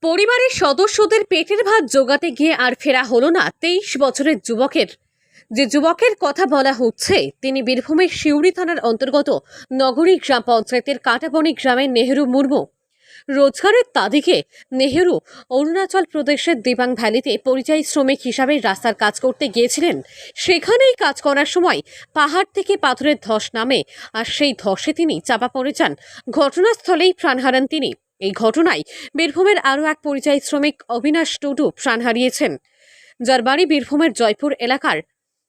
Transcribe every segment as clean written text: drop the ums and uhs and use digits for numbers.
পরিবারের সদস্যদের পেটের ভাত জোগাতে গিয়ে আর ফেরা হলো না 23 বছরের যুবকের। যে যুবকের কথা বলা হচ্ছে তিনি বীরভূমের সিউড়ি থানার অন্তর্গত নগরী গ্রাম পঞ্চায়েতের কাটাবনি গ্রামের নেহেরু মুর্মু। রোজগারের তাগিদে নেহেরু অরুণাচল প্রদেশের দিবাং ভ্যালিতে পরিযায়ী শ্রমিক হিসাবে রাস্তার কাজ করতে গিয়েছিলেন। সেখানেই কাজ করার সময় পাহাড় থেকে পাথরের ধস নামে আর সেই ধসে তিনি চাপা পড়ে যান। ঘটনাস্থলেই প্রাণ হারান তিনি। এই ঘটনায় বীরভূমের আরও এক পরিযায়ী শ্রমিক অবিনাশ টুডু প্রাণ হারিয়েছেন, যার বাড়ি বীরভূমের জয়পুর এলাকার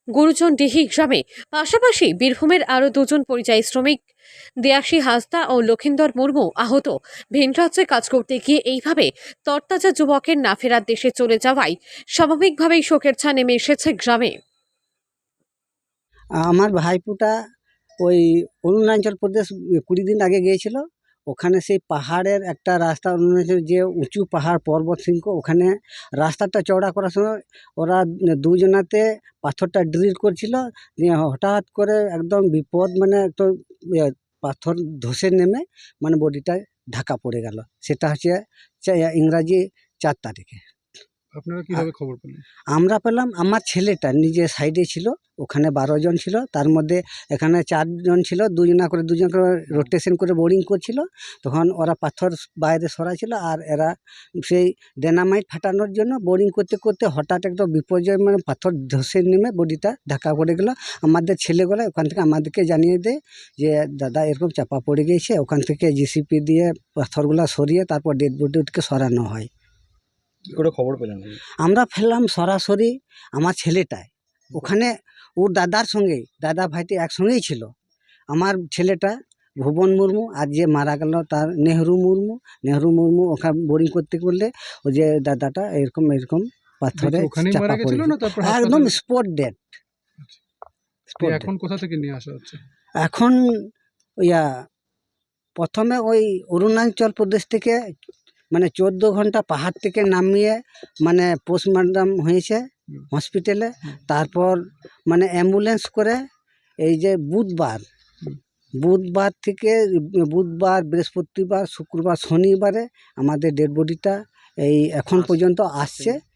গুরুজনডিহি গ্রামে। পাশাপাশি বীরভূমের আরও দুজন পরিযায়ী শ্রমিক দেয়াশী হাসদা ও লক্ষিন্দর মুর্মু আহত। ভিন রাজ্যে কাজ করতে গিয়ে এইভাবে তরতাজা যুবকের না ফেরার দেশে চলে যাওয়ায় স্বাভাবিকভাবেই শোকের ছায়া নেমে এসেছে গ্রামে। আমার ভাইপোটা ওই অরুণাচল প্রদেশ 20 দিন আগে গিয়েছিল। ওখানে সেই পাহাড়ের একটা রাস্তা, অরুণাচল যে উঁচু পাহাড় পর্বত শৃঙ্গ, ওখানে রাস্তাটা চওড়া করার সময় ওরা দুজনাতে পাথরটা ড্রিল করছিল। দিয়ে হঠাৎ করে একদম বিপদ, মানে তো পাথর ধসে নেমে মানে বডিটা ঢাকা পড়ে গেল। সেটা হচ্ছে ইংরাজি 4 তারিখে। আপনারা কিভাবে খবর পেলেন? আমরা পেলাম, আমার ছেলেটা নিজে সাইডে ছিল, ওখানে 12 জন ছিল, তার মধ্যে এখানে 4 জন ছিল, দুজন করে রোটেশন করে বোরিং করছিল। তখন ওরা পাথর বাইরে সরাইছিল আর এরা সেই ডেনামাইট ফাটানোর জন্য বোরিং করতে করতে হঠাৎ একদম বিপর্যয়, মানে পাথর ধসে নেমে বডিটা ঢাকা পড়ে গেল। আমাদের ছেলেগুলো ওখান থেকে আমাদেরকে জানিয়ে দেয় যে দাদা এরকম চাপা পড়ে গিয়েছে। ওখান থেকে জিসিপি দিয়ে পাথরগুলো সরিয়ে তারপর ডেড বডিকে সরানো হয়। কি করে খবর পেলেন? আমরা ফেললাম সরাসরি আমার ছেলেটায়, ওখানে ওর দাদার সঙ্গেই, দাদা ভাইটি একসঙ্গেই ছিল। আমার ছেলেটা ভুবন মুর্মু আর যে মারা গেল তার নেহরু মুর্মু ওখানে বোরিং করতে করলে ও যে দাদাটা এরকম পাথরে ওখানেই চাপা মারা পড়ে গেছিল না তারপর একদম স্পট ডেড। এখন কোথা থেকে নিয়ে আসা হচ্ছে? এখন প্রথমে ওই অরুণাচল প্রদেশ থেকে মানে 14 ঘন্টা পাহাড় থেকে নামিয়ে মানে পোস্টমর্টম হয়েছে হসপিটালে। তারপর মানে অ্যাম্বুলেন্স করে এই যে বুধবার থেকে বুধবার, বৃহস্পতিবার, শুক্রবার, শনিবারে আমাদের ডেড বডিটা এই এখন পর্যন্ত আসছে।